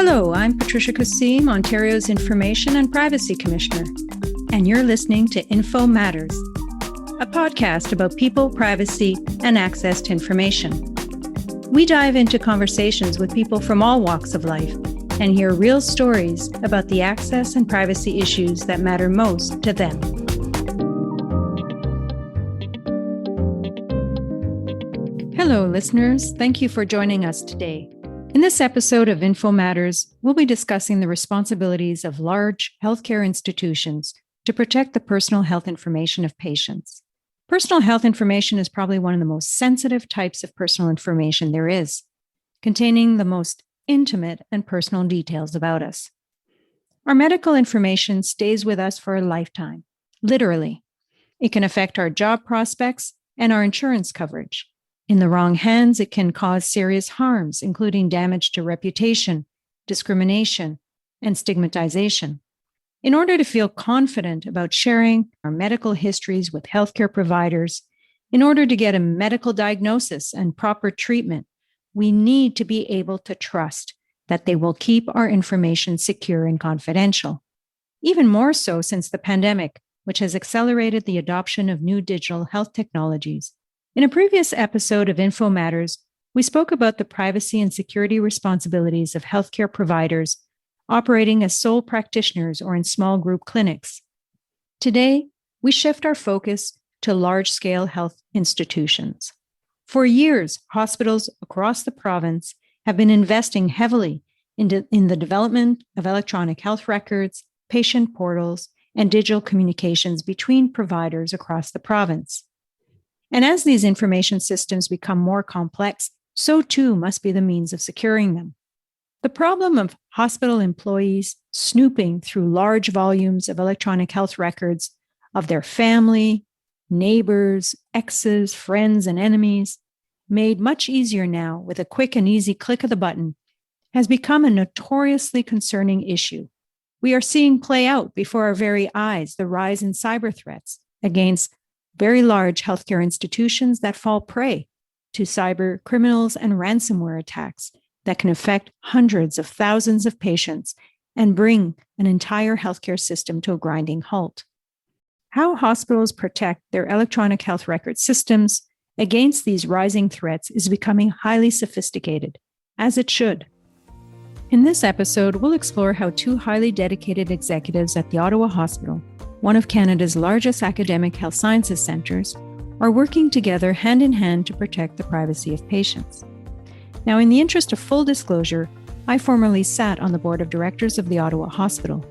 Hello, I'm Patricia Kassim, Ontario's Information and Privacy Commissioner, and you're listening to Info Matters, a podcast about people, privacy, and access to information. We dive into conversations with people from all walks of life and hear real stories about the access and privacy issues that matter most to them. Hello, listeners. Thank you for joining us today. In this episode of Info Matters, we'll be discussing the responsibilities of large healthcare institutions to protect the personal health information of patients. Personal health information is probably one of the most sensitive types of personal information there is, containing the most intimate and personal details about us. Our medical information stays with us for a lifetime, literally. It can affect our job prospects and our insurance coverage. In the wrong hands, it can cause serious harms, including damage to reputation, discrimination, and stigmatization. In order to feel confident about sharing our medical histories with healthcare providers, in order to get a medical diagnosis and proper treatment, we need to be able to trust that they will keep our information secure and confidential. Even more so since the pandemic, which has accelerated the adoption of new digital health technologies. In a previous episode of Info Matters, we spoke about the privacy and security responsibilities of healthcare providers operating as sole practitioners or in small group clinics. Today, we shift our focus to large-scale health institutions. For years, hospitals across the province have been investing heavily in the development of electronic health records, patient portals, and digital communications between providers across the province. And as these information systems become more complex, so too must be the means of securing them. The problem of hospital employees snooping through large volumes of electronic health records of their family, neighbors, exes, friends, and enemies, made much easier now with a quick and easy click of the button, has become a notoriously concerning issue. We are seeing play out before our very eyes the rise in cyber threats against very large healthcare institutions that fall prey to cyber criminals and ransomware attacks that can affect hundreds of thousands of patients and bring an entire healthcare system to a grinding halt. How hospitals protect their electronic health record systems against these rising threats is becoming highly sophisticated, as it should. In this episode, we'll explore how two highly dedicated executives at the Ottawa Hospital, one of Canada's largest academic health sciences centres, are working together hand in hand to protect the privacy of patients. Now, in the interest of full disclosure, I formerly sat on the board of directors of the Ottawa Hospital.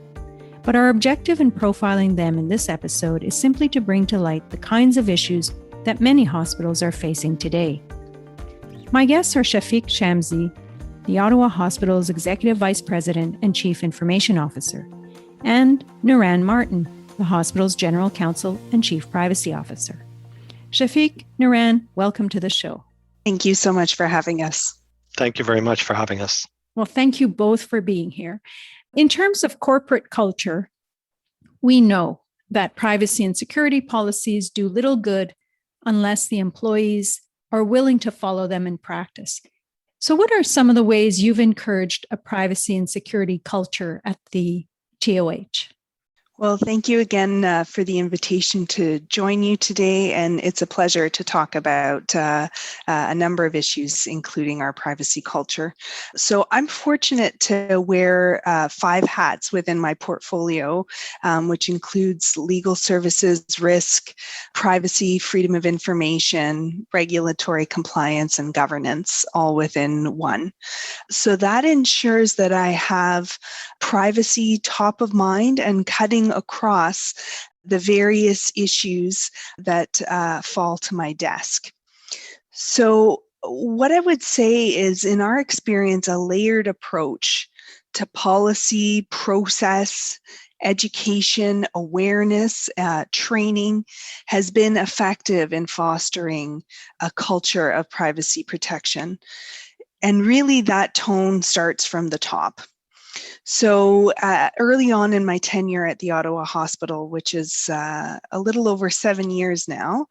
But our objective in profiling them in this episode is simply to bring to light the kinds of issues that many hospitals are facing today. My guests are Shafiq Shamsi, the Ottawa Hospital's Executive Vice President and Chief Information Officer, and Nuran Martin, the hospital's General Counsel and Chief Privacy Officer. Shafiq, Nuran, welcome to the show. Thank you so much for having us. Thank you very much for having us. Well, thank you both for being here. In terms of corporate culture, we know that privacy and security policies do little good unless the employees are willing to follow them in practice. So what are some of the ways you've encouraged a privacy and security culture at the TOH? Well, thank you again for the invitation to join you today, and it's a pleasure to talk about a number of issues, including our privacy culture. So I'm fortunate to wear 5 hats within my portfolio, which includes legal services, risk, privacy, freedom of information, regulatory compliance, and governance, all within one. So that ensures that I have privacy top of mind and cutting across the various issues that fall to my desk. So what I would say is, in our experience, a layered approach to policy, process, education, awareness, training has been effective in fostering a culture of privacy protection. And really that tone starts from the top. So early on in my tenure at the Ottawa Hospital, which is a little over 7 years now,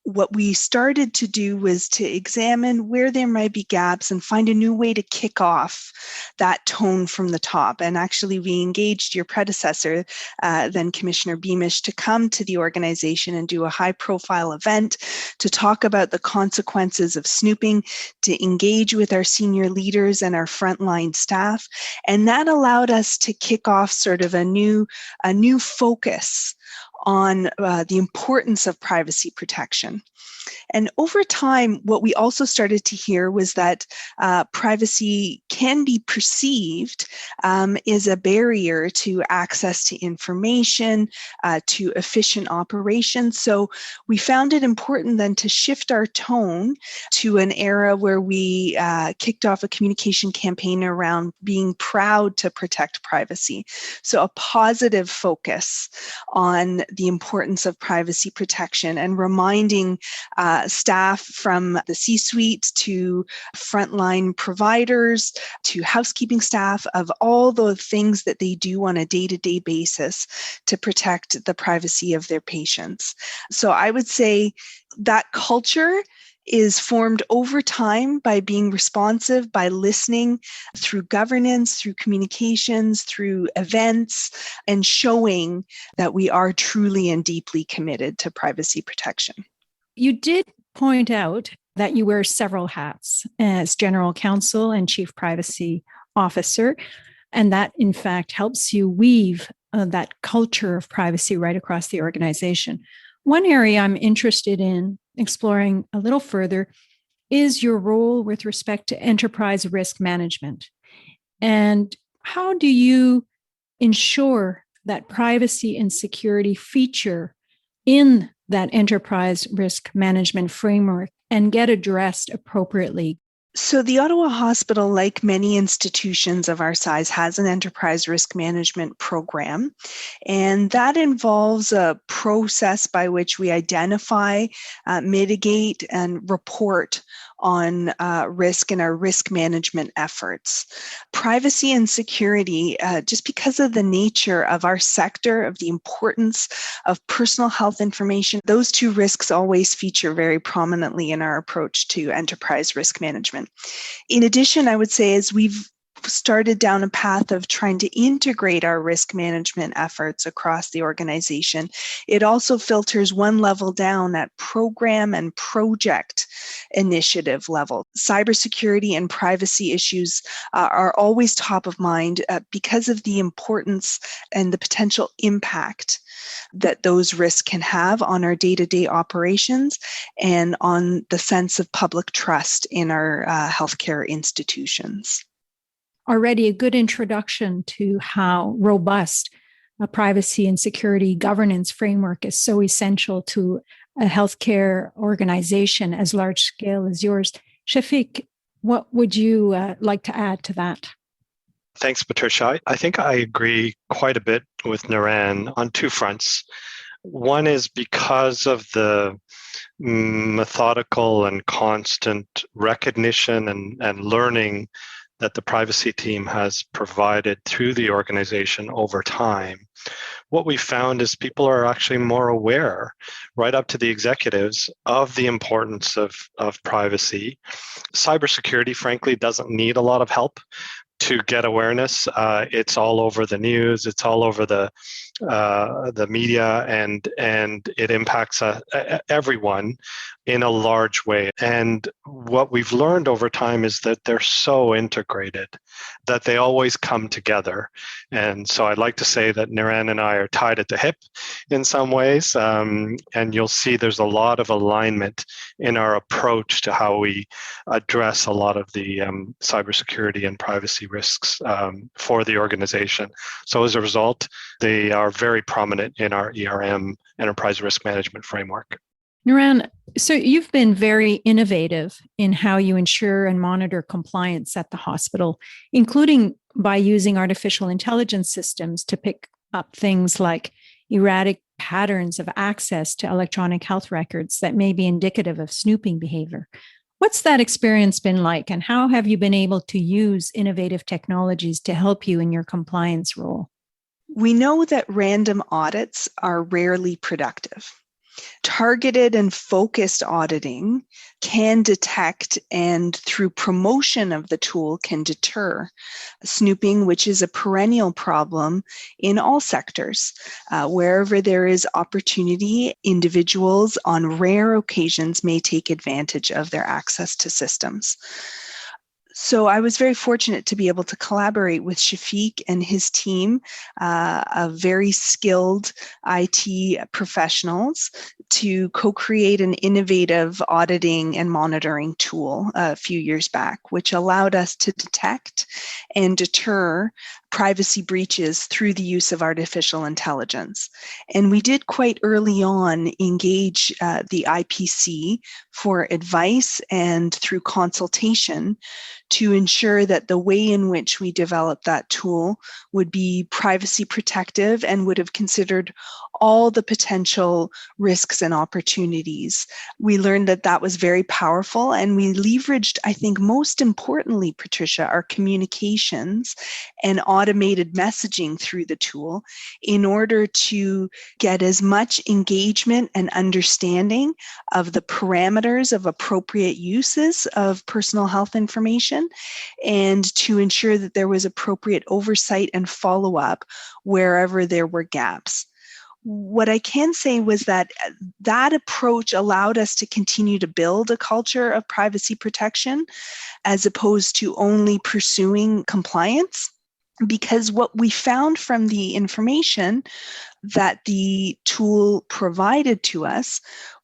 what we started to do was to examine where there might be gaps and find a new way to kick off that tone from the top. And actually, we engaged your predecessor, then Commissioner Beamish, to come to the organization and do a high-profile event to talk about the consequences of snooping, to engage with our senior leaders and our frontline staff. And that allowed us to kick off sort of a new focus on the importance of privacy protection. And over time, what we also started to hear was that privacy can be perceived as a barrier to access to information, to efficient operations. So we found it important then to shift our tone to an era where we kicked off a communication campaign around being proud to protect privacy. So a positive focus on the importance of privacy protection and reminding staff from the C-suite to frontline providers to housekeeping staff of all the things that they do on a day-to-day basis to protect the privacy of their patients. So I would say that culture is formed over time by being responsive, by listening, through governance, through communications, through events, and showing that we are truly and deeply committed to privacy protection. You did point out that you wear several hats as General Counsel and Chief Privacy Officer, and that in fact helps you weave that culture of privacy right across the organization. One area I'm interested in exploring a little further is your role with respect to enterprise risk management. And how do you ensure that privacy and security feature in that enterprise risk management framework and get addressed appropriately? So the Ottawa Hospital, like many institutions of our size, has an enterprise risk management program. And that involves a process by which we identify, mitigate, and report on risk in our risk management efforts. Privacy and security, just because of the nature of our sector, of the importance of personal health information, those two risks always feature very prominently in our approach to enterprise risk management. In addition, I would say as we've started down a path of trying to integrate our risk management efforts across the organization, it also filters one level down at program and project initiative level. Cybersecurity and privacy issues are always top of mind because of the importance and the potential impact that those risks can have on our day-to-day operations and on the sense of public trust in our healthcare institutions. Already a good introduction to how robust a privacy and security governance framework is so essential to a healthcare organization as large scale as yours. Shafiq, what would you like to add to that? Thanks, Patricia. I think I agree quite a bit with Naran on two fronts. One is because of the methodical and constant recognition and learning that the privacy team has provided through the organization over time. What we found is people are actually more aware, right up to the executives, of the importance of privacy. Cybersecurity, frankly, doesn't need a lot of help to get awareness. It's all over the news. It's all over the media, and it impacts everyone in a large way. And what we've learned over time is that they're so integrated that they always come together. And so I'd like to say that Naran and I are tied at the hip in some ways. And you'll see there's a lot of alignment in our approach to how we address a lot of the cybersecurity and privacy risks for the organization. So as a result, they are very prominent in our ERM, Enterprise Risk Management Framework. Naran, so you've been very innovative in how you ensure and monitor compliance at the hospital, including by using artificial intelligence systems to pick up things like erratic patterns of access to electronic health records that may be indicative of snooping behavior. What's that experience been like, and how have you been able to use innovative technologies to help you in your compliance role? We know that random audits are rarely productive. Targeted and focused auditing can detect and through promotion of the tool can deter snooping, which is a perennial problem in all sectors. Wherever there is opportunity, individuals on rare occasions may take advantage of their access to systems. So I was very fortunate to be able to collaborate with Shafiq and his team of very skilled IT professionals to co-create an innovative auditing and monitoring tool a few years back, which allowed us to detect and deter privacy breaches through the use of artificial intelligence. And we did quite early on engage the IPC for advice and through consultation to ensure that the way in which we developed that tool would be privacy protective and would have considered all the potential risks and opportunities. We learned that that was very powerful, and we leveraged, I think most importantly, Patricia, our communications and automated messaging through the tool in order to get as much engagement and understanding of the parameters of appropriate uses of personal health information, and to ensure that there was appropriate oversight and follow-up wherever there were gaps. What I can say was that that approach allowed us to continue to build a culture of privacy protection as opposed to only pursuing compliance. Because what we found from the information that the tool provided to us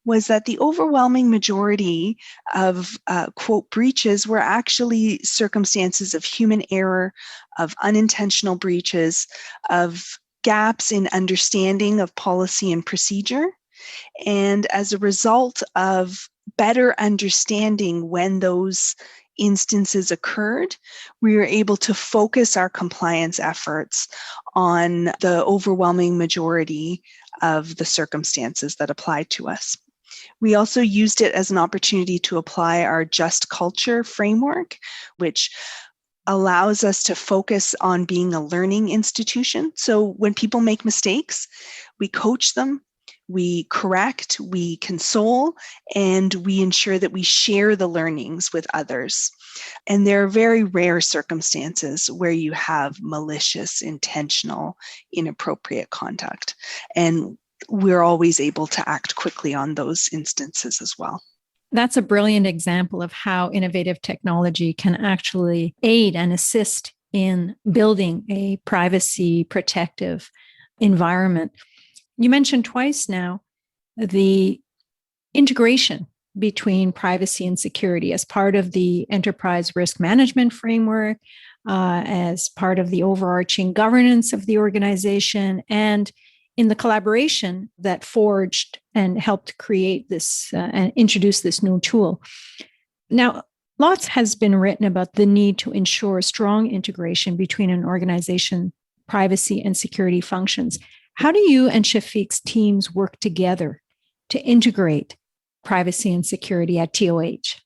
was that the overwhelming majority of quote breaches were actually circumstances of human error, of unintentional breaches, of gaps in understanding of policy and procedure. And as a result of better understanding when those instances occurred, we were able to focus our compliance efforts on the overwhelming majority of the circumstances that applied to us. We also used it as an opportunity to apply our just culture framework, which allows us to focus on being a learning institution. So when people make mistakes, we coach them, we correct, we console, and we ensure that we share the learnings with others. And there are very rare circumstances where you have malicious, intentional, inappropriate conduct. And we're always able to act quickly on those instances as well. That's a brilliant example of how innovative technology can actually aid and assist in building a privacy protective environment. You mentioned twice now the integration between privacy and security as part of the enterprise risk management framework, as part of the overarching governance of the organization, and in the collaboration that forged and helped create this and introduce this new tool. Now, lots has been written about the need to ensure strong integration between an organization's privacy and security functions. How do you and Shafiq's teams work together to integrate privacy and security at TOH?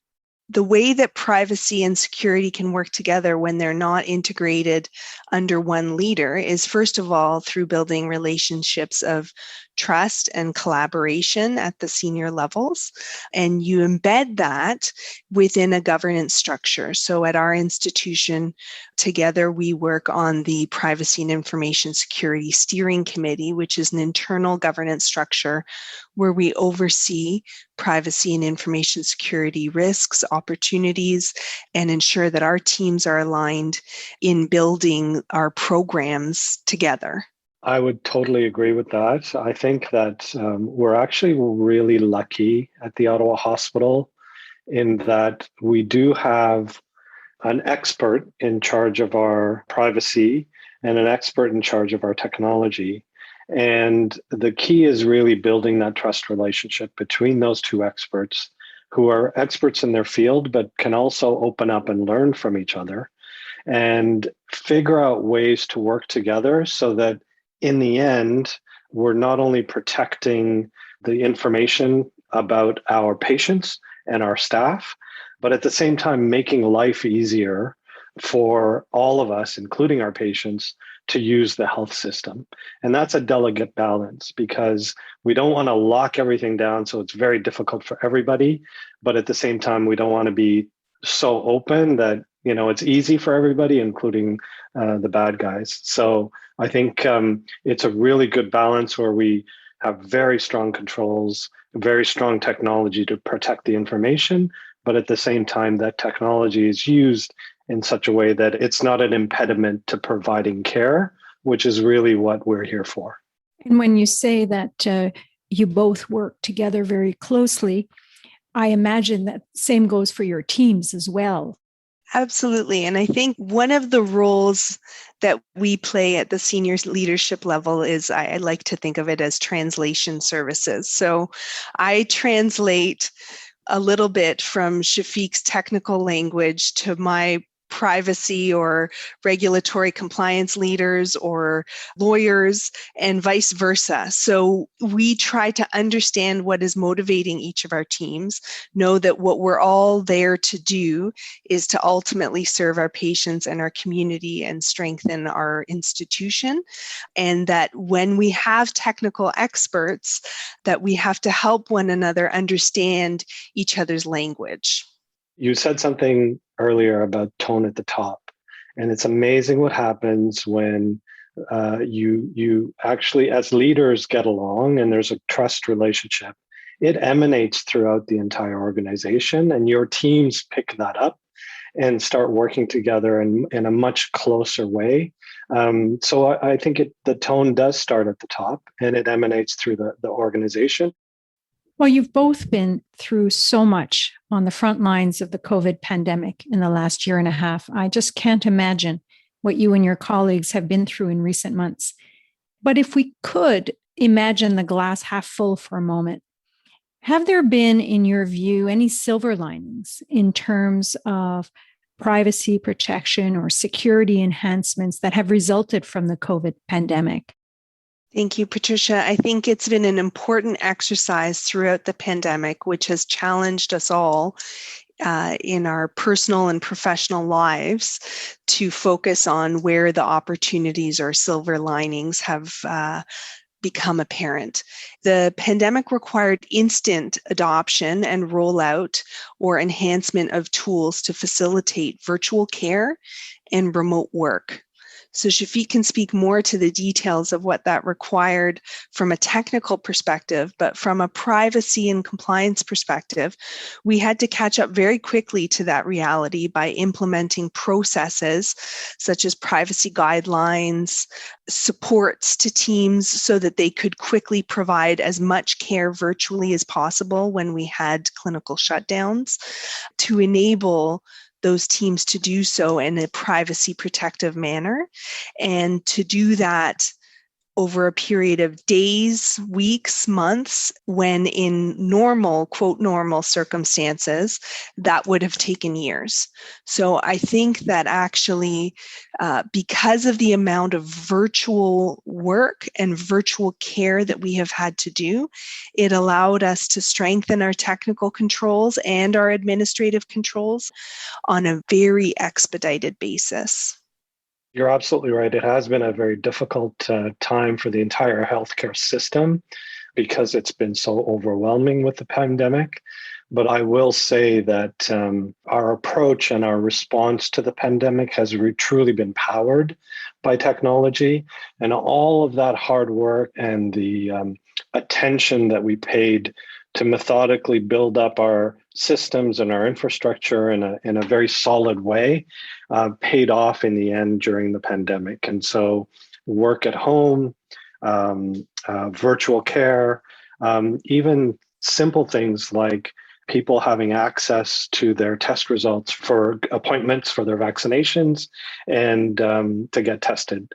The way that privacy and security can work together when they're not integrated under one leader is, first of all, through building relationships of trust and collaboration at the senior levels. And you embed that within a governance structure. So at our institution, together we work on the Privacy and Information Security Steering Committee, which is an internal governance structure where we oversee privacy and information security risks, opportunities, and ensure that our teams are aligned in building our programs together. I would totally agree with that. I think that we're actually really lucky at the Ottawa Hospital in that we do have an expert in charge of our privacy and an expert in charge of our technology. And the key is really building that trust relationship between those two experts who are experts in their field, but can also open up and learn from each other and figure out ways to work together so that in the end, we're not only protecting the information about our patients and our staff, but at the same time, making life easier for all of us, including our patients, to use the health system. And that's a delicate balance because we don't want to lock everything down so it's very difficult for everybody. But at the same time, we don't want to be so open that it's easy for everybody, including the bad guys. So I think it's a really good balance where we have very strong controls, very strong technology to protect the information, but at the same time, that technology is used in such a way that it's not an impediment to providing care, which is really what we're here for. And when you say that you both work together very closely, I imagine that same goes for your teams as well. Absolutely. And I think one of the roles that we play at the senior leadership level is, I like to think of it as translation services. So I translate a little bit from Shafiq's technical language to my privacy or regulatory compliance leaders or lawyers and vice versa. So we try to understand what is motivating each of our teams, know that what we're all there to do is to ultimately serve our patients and our community and strengthen our institution. And that when we have technical experts, that we have to help one another understand each other's language. You said something earlier about tone at the top, and it's amazing what happens when you actually, as leaders, get along and there's a trust relationship. It emanates throughout the entire organization, and your teams pick that up and start working together in a much closer way. So I think the tone does start at the top, and it emanates through the organization. Well, you've both been through so much on the front lines of the COVID pandemic in the last year and a half. I just can't imagine what you and your colleagues have been through in recent months. But if we could imagine the glass half full for a moment, have there been, in your view, any silver linings in terms of privacy protection or security enhancements that have resulted from the COVID pandemic? Thank you, Patricia. I think it's been an important exercise throughout the pandemic, which has challenged us all in our personal and professional lives to focus on where the opportunities or silver linings have become apparent. The pandemic required instant adoption and rollout or enhancement of tools to facilitate virtual care and remote work. So Shafiq can speak more to the details of what that required from a technical perspective, but from a privacy and compliance perspective, we had to catch up very quickly to that reality by implementing processes such as privacy guidelines, supports to teams so that they could quickly provide as much care virtually as possible when we had clinical shutdowns, to enable those teams to do so in a privacy protective manner, and to do that over a period of days, weeks, months, when in normal, quote, normal circumstances, that would have taken years. So I think that actually, because of the amount of virtual work and virtual care that we have had to do, it allowed us to strengthen our technical controls and our administrative controls on a very expedited basis. You're absolutely right. It has been a very difficult time for the entire healthcare system because it's been so overwhelming with the pandemic. But I will say that our approach and our response to the pandemic has truly been powered by technology, and all of that hard work and the attention that we paid to methodically build up our systems and our infrastructure in a very solid way paid off in the end during the pandemic. And so work at home, virtual care, even simple things like people having access to their test results for appointments for their vaccinations and to get tested.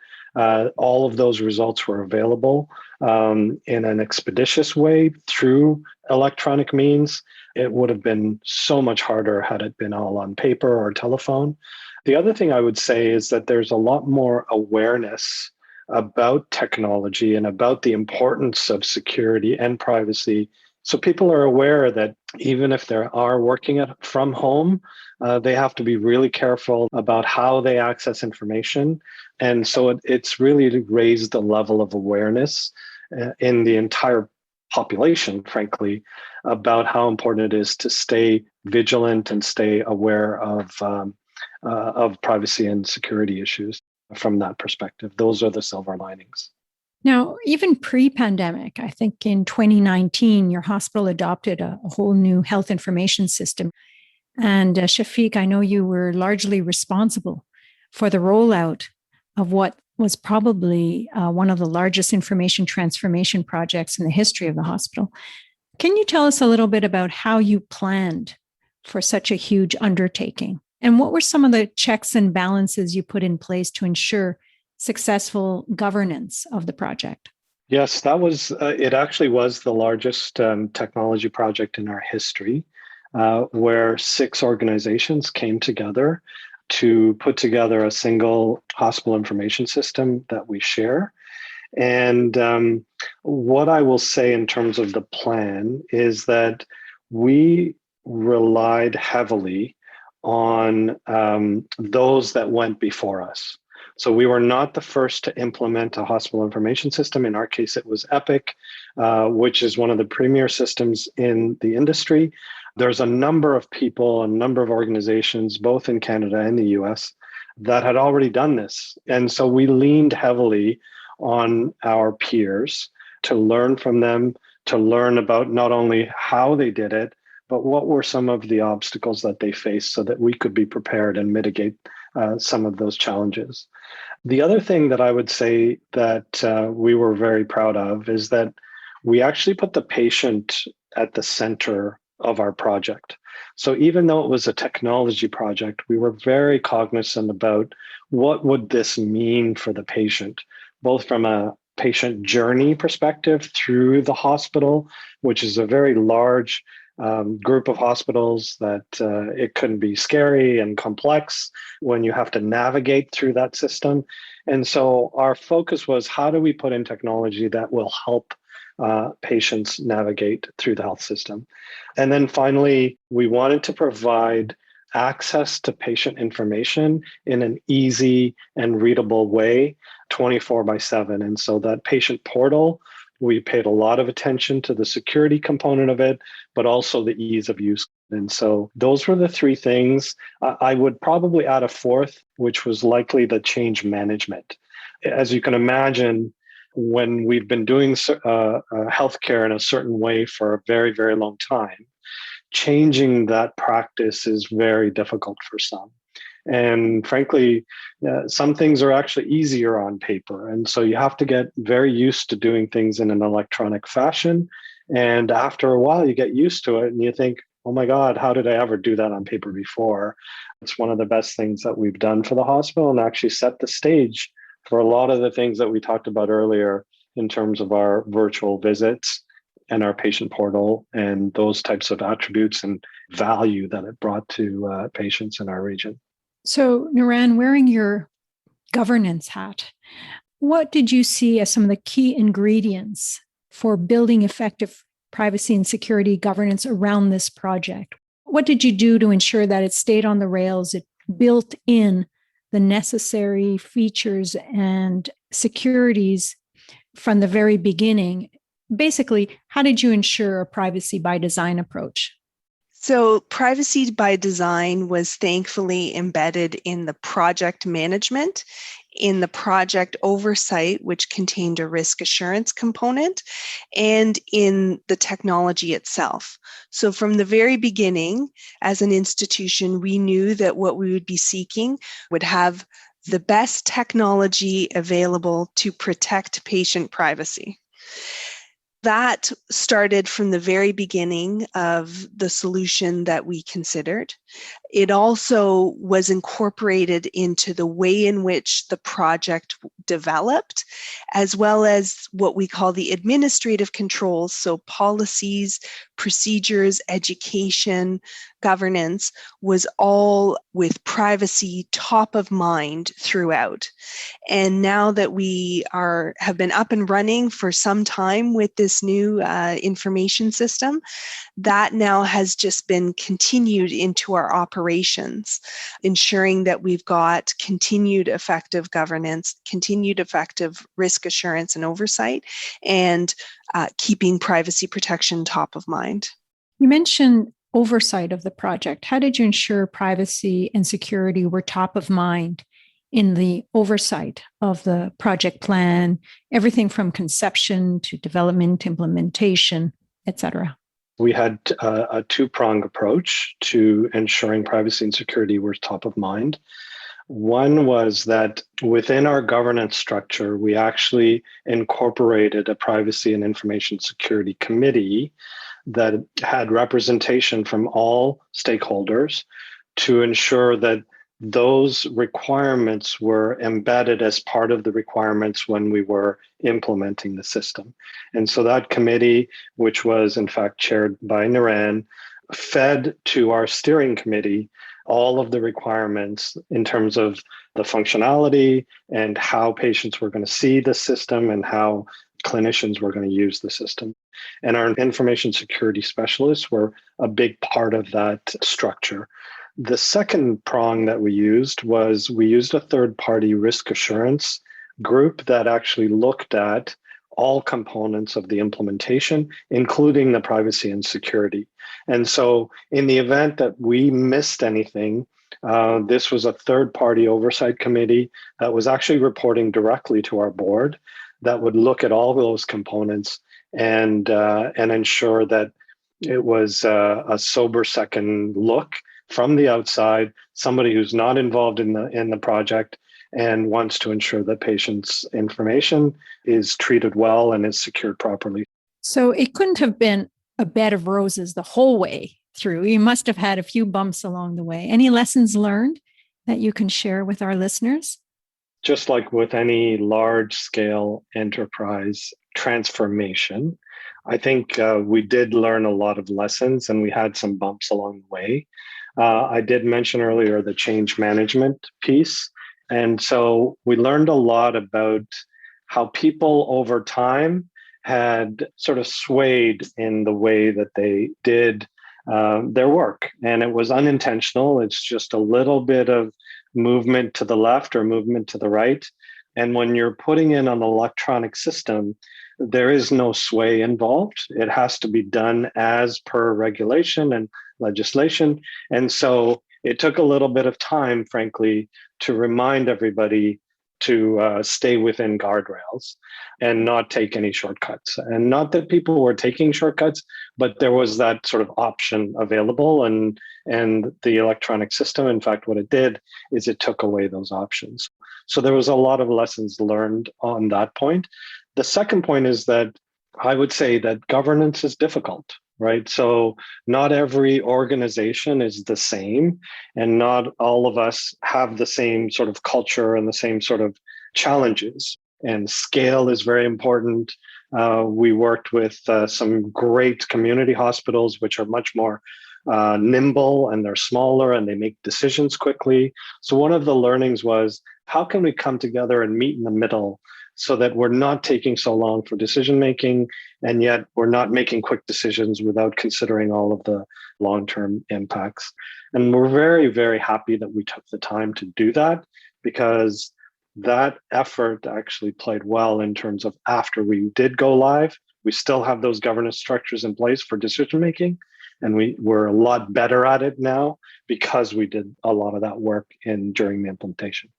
All of those results were available in an expeditious way through electronic means. It would have been so much harder had it been all on paper or telephone. The other thing I would say is that there's a lot more awareness about technology and about the importance of security and privacy So people are aware that even if they are working from home, they have to be really careful about how they access information. And so it's really raised the level of awareness in the entire population, frankly, about how important it is to stay vigilant and stay aware of privacy and security issues from that perspective. Those are the silver linings. Now, even pre-pandemic, I think in 2019, your hospital adopted a whole new health information system. And Shafiq, I know you were largely responsible for the rollout of what was probably one of the largest information transformation projects in the history of the hospital. Can you tell us a little bit about how you planned for such a huge undertaking? And what were some of the checks and balances you put in place to ensure successful governance of the project? Yes, that was, it actually was the largest technology project in our history, where 6 organizations came together to put together a single hospital information system that we share. And what I will say in terms of the plan is that we relied heavily on those that went before us. So we were not the first to implement a hospital information system. In our case, it was Epic, which is one of the premier systems in the industry. There's a number of people, a number of organizations, both in Canada and the US, that had already done this. And so we leaned heavily on our peers to learn from them, to learn about not only how they did it, but what were some of the obstacles that they faced so that we could be prepared and mitigate some of those challenges. The other thing that I would say that we were very proud of is that we actually put the patient at the center of our project. So even though it was a technology project, we were very cognizant about what would this mean for the patient, both from a patient journey perspective through the hospital, which is a very large group of hospitals that it can be scary and complex when you have to navigate through that system. And so our focus was, how do we put in technology that will help patients navigate through the health system? And then finally, we wanted to provide access to patient information in an easy and readable way, 24/7. And so that patient portal, we paid a lot of attention to the security component of it, but also the ease of use. And so those were the 3 things. I would probably add a 4th, which was likely the change management. As you can imagine, when we've been doing healthcare in a certain way for a very, very long time, changing that practice is very difficult for some. And frankly, some things are actually easier on paper. And so you have to get very used to doing things in an electronic fashion. And after a while, you get used to it and you think, oh my God, how did I ever do that on paper before? It's one of the best things that we've done for the hospital and actually set the stage for a lot of the things that we talked about earlier in terms of our virtual visits and our patient portal and those types of attributes and value that it brought to patients in our region. So, Naran, wearing your governance hat, what did you see as some of the key ingredients for building effective privacy and security governance around this project? What did you do to ensure that it stayed on the rails, it built in the necessary features and securities from the very beginning? Basically, how did you ensure a privacy by design approach? So privacy by design was thankfully embedded in the project management, in the project oversight, which contained a risk assurance component, and in the technology itself. So from the very beginning, as an institution, we knew that what we would be seeking would have the best technology available to protect patient privacy. That started from the very beginning of the solution that we considered. It also was incorporated into the way in which the project developed, as well as what we call the administrative controls, so policies, procedures, education, governance was all with privacy top of mind throughout. And now that we have been up and running for some time with this new information system, that now has just been continued into our operations, ensuring that we've got continued effective governance, continued effective risk assurance and oversight, and keeping privacy protection top of mind. You mentioned oversight of the project. How did you ensure privacy and security were top of mind in the oversight of the project plan, everything from conception to development, implementation, etc.? We had a two-pronged approach to ensuring privacy and security were top of mind. One was that within our governance structure, we actually incorporated a privacy and information security committee that had representation from all stakeholders to ensure that those requirements were embedded as part of the requirements when we were implementing the system. And so that committee, which was in fact chaired by Naran, fed to our steering committee all of the requirements in terms of the functionality and how patients were going to see the system and how clinicians were going to use the system. And our information security specialists were a big part of that structure. The second prong that we used was we used a third-party risk assurance group that actually looked at all components of the implementation, including the privacy and security. And so in the event that we missed anything, this was a third-party oversight committee that was actually reporting directly to our board that would look at all those components and ensure that it was a sober second look from the outside, somebody who's not involved in the project and wants to ensure that patients' information is treated well and is secured properly. So it couldn't have been a bed of roses the whole way through. You must have had a few bumps along the way. Any lessons learned that you can share with our listeners? Just like with any large-scale enterprise transformation, I think we did learn a lot of lessons and we had some bumps along the way. I did mention earlier the change management piece. And so we learned a lot about how people over time had sort of swayed in the way that they did their work. And it was unintentional. It's just a little bit of movement to the left or movement to the right. And when you're putting in an electronic system, there is no sway involved. It has to be done as per regulation and legislation. And so it took a little bit of time, frankly, to remind everybody to stay within guardrails and not take any shortcuts. And not that people were taking shortcuts, but there was that sort of option available. And the electronic system, in fact, what it did is it took away those options. So there was a lot of lessons learned on that point. The second point is that I would say that governance is difficult, right? So not every organization is the same, and not all of us have the same sort of culture and the same sort of challenges. And scale is very important. We worked with some great community hospitals, which are much more nimble, and they're smaller and they make decisions quickly. So one of the learnings was, how can we come together and meet in the middle so that we're not taking so long for decision making, and yet we're not making quick decisions without considering all of the long-term impacts. And we're very, very happy that we took the time to do that, because that effort actually played well in terms of after we did go live, we still have those governance structures in place for decision making. And we're a lot better at it now because we did a lot of that work during the implementation.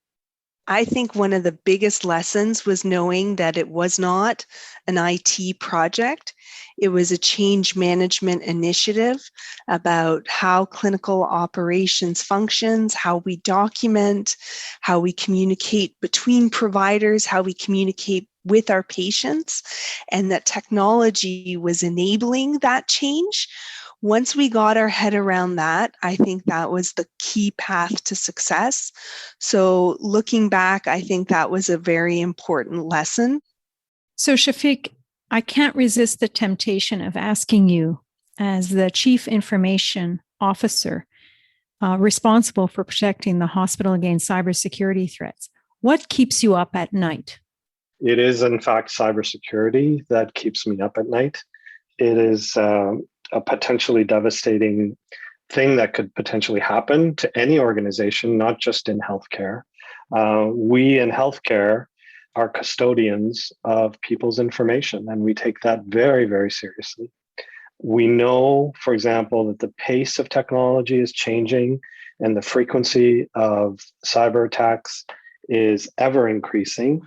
I think one of the biggest lessons was knowing that it was not an IT project. It was a change management initiative about how clinical operations functions, how we document, how we communicate between providers, how we communicate with our patients, and that technology was enabling that change. Once we got our head around that, I think that was the key path to success. So looking back, I think that was a very important lesson. So Shafiq, I can't resist the temptation of asking you, as the Chief Information officer responsible for protecting the hospital against cybersecurity threats. What keeps you up at night? It is, in fact, cybersecurity that keeps me up at night. It is a potentially devastating thing that could potentially happen to any organization, not just in healthcare. We in healthcare are custodians of people's information, and we take that very, very seriously. We know, for example, that the pace of technology is changing and the frequency of cyber attacks is ever increasing.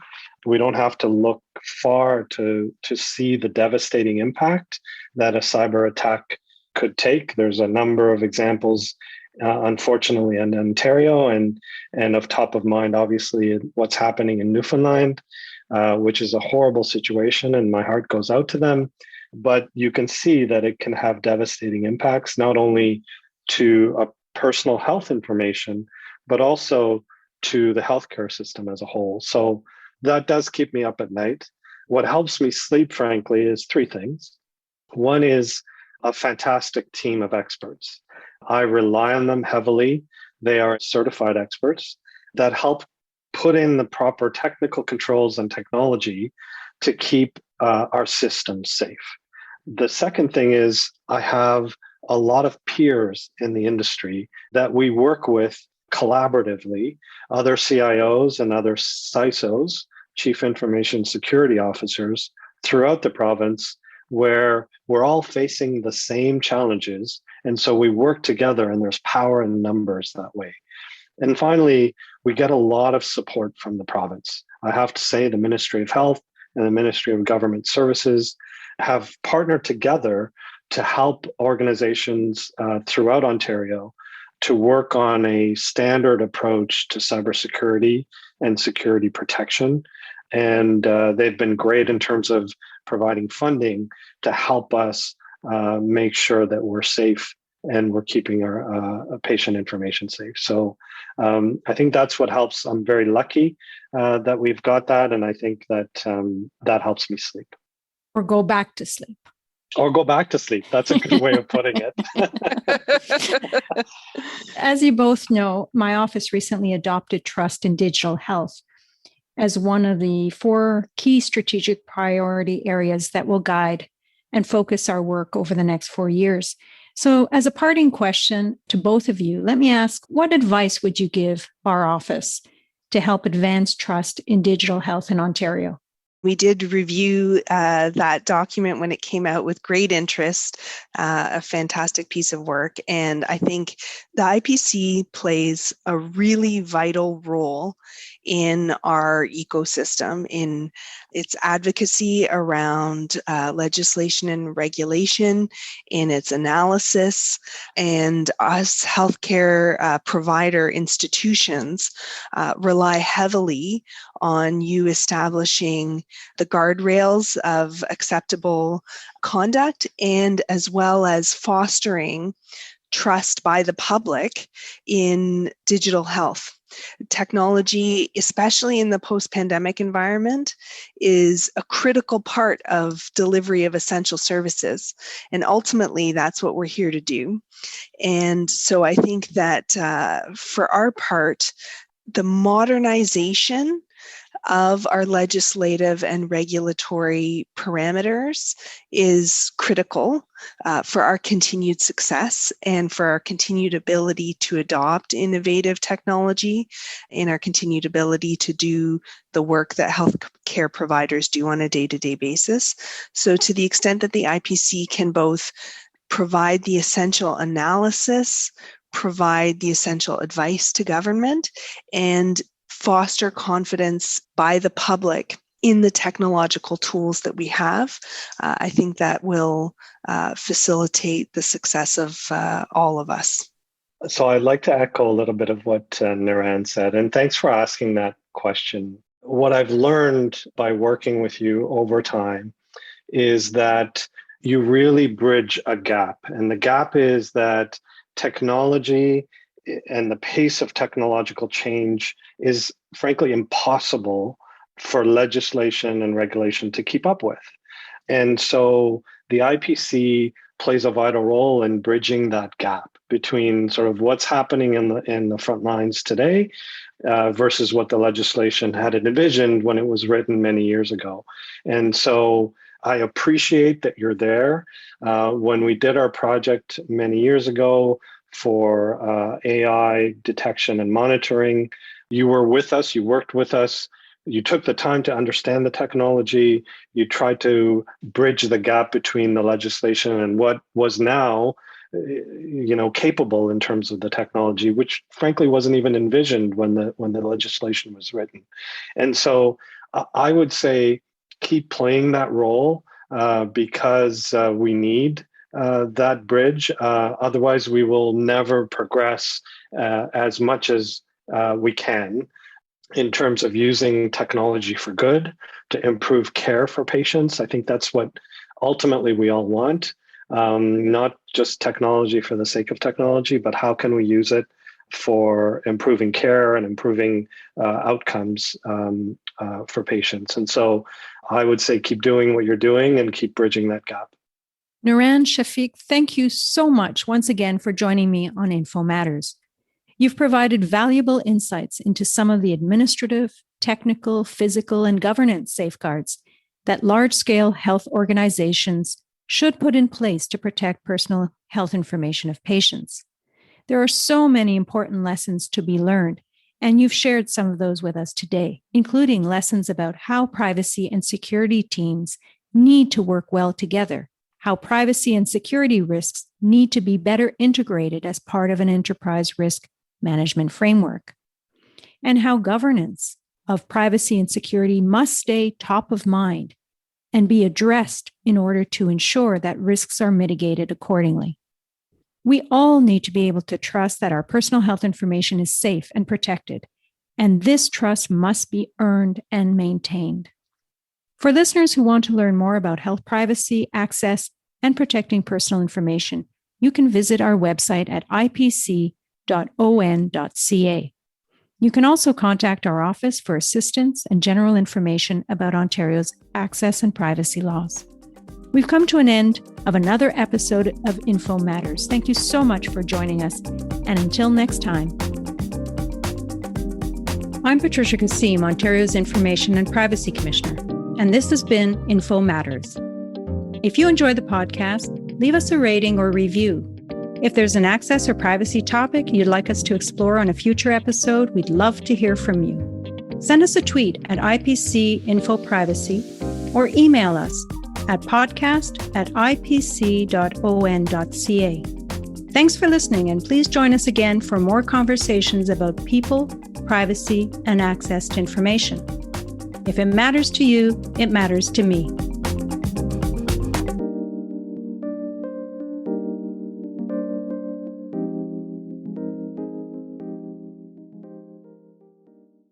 We don't have to look far to see the devastating impact that a cyber attack could take. There's a number of examples, unfortunately, in Ontario, and of top of mind, obviously, what's happening in Newfoundland, which is a horrible situation, and my heart goes out to them. But you can see that it can have devastating impacts, not only to a personal health information, but also to the healthcare system as a whole. So that does keep me up at night. What helps me sleep, frankly, is three things. One is a fantastic team of experts. I rely on them heavily. They are certified experts that help put in the proper technical controls and technology to keep our systems safe. The second thing is I have a lot of peers in the industry that we work with collaboratively, other CIOs and other CISOs, Chief Information Security Officers, throughout the province, where we're all facing the same challenges. And so we work together, and there's power in numbers that way. And finally, we get a lot of support from the province. I have to say the Ministry of Health and the Ministry of Government Services have partnered together to help organizations throughout Ontario to work on a standard approach to cybersecurity and security protection. And they've been great in terms of providing funding to help us make sure that we're safe and we're keeping our patient information safe. So I think that's what helps. I'm very lucky that we've got that. And I think that that helps me sleep. Or go back to sleep. Or go back to sleep. That's a good way of putting it. As you both know, my office recently adopted trust in digital health as one of the 4 key strategic priority areas that will guide and focus our work over the next 4 years. So, as a parting question to both of you, let me ask, what advice would you give our office to help advance trust in digital health in Ontario? We did review that document when it came out with great interest, a fantastic piece of work. And I think the IPC plays a really vital role in our ecosystem, in its advocacy around legislation and regulation, in its analysis, and us healthcare provider institutions rely heavily on you establishing the guardrails of acceptable conduct, and as well as fostering trust by the public in digital health. Technology, especially in the post-pandemic environment, is a critical part of delivery of essential services. And ultimately, that's what we're here to do. And so I think that for our part, the modernization of our legislative and regulatory parameters is critical for our continued success and for our continued ability to adopt innovative technology and our continued ability to do the work that healthcare providers do on a day-to-day basis. So to the extent that the IPC can both provide the essential analysis, provide the essential advice to government, and foster confidence by the public in the technological tools that we have, I think that will facilitate the success of all of us. So I'd like to echo a little bit of what Naran said, and thanks for asking that question. What I've learned by working with you over time is that you really bridge a gap, and the gap is that technology and the pace of technological change is frankly impossible for legislation and regulation to keep up with. And so the IPC plays a vital role in bridging that gap between sort of what's happening in the front lines today versus what the legislation had envisioned when it was written many years ago. And so I appreciate that you're there. When we did our project many years ago for AI detection and monitoring, you were with us, you worked with us, you took the time to understand the technology, you tried to bridge the gap between the legislation and what was now capable in terms of the technology, which frankly wasn't even envisioned when the legislation was written. And so I would say keep playing that role because we need that bridge. Otherwise, we will never progress as much as we can in terms of using technology for good to improve care for patients. I think that's what ultimately we all want. Not just technology for the sake of technology, but how can we use it for improving care and improving outcomes for patients. And so I would say keep doing what you're doing and keep bridging that gap. Nuran Shafiq, thank you so much once again for joining me on Info Matters. You've provided valuable insights into some of the administrative, technical, physical, and governance safeguards that large-scale health organizations should put in place to protect personal health information of patients. There are so many important lessons to be learned, and you've shared some of those with us today, including lessons about how privacy and security teams need to work well together, how privacy and security risks need to be better integrated as part of an enterprise risk management framework, and how governance of privacy and security must stay top of mind and be addressed in order to ensure that risks are mitigated accordingly. We all need to be able to trust that our personal health information is safe and protected, and this trust must be earned and maintained. For listeners who want to learn more about health privacy, access, and protecting personal information, you can visit our website at ipc.on.ca. You can also contact our office for assistance and general information about Ontario's access and privacy laws. We've come to an end of another episode of Info Matters. Thank you so much for joining us, and until next time. I'm Patricia Kassim, Ontario's Information and Privacy Commissioner, and this has been Info Matters. If you enjoyed the podcast, leave us a rating or review. If there's an access or privacy topic you'd like us to explore on a future episode, we'd love to hear from you. Send us a tweet at IPC-InfoPrivacy or email us at podcast@ipc.on.ca. Thanks for listening, and please join us again for more conversations about people, privacy, and access to information. If it matters to you, it matters to me.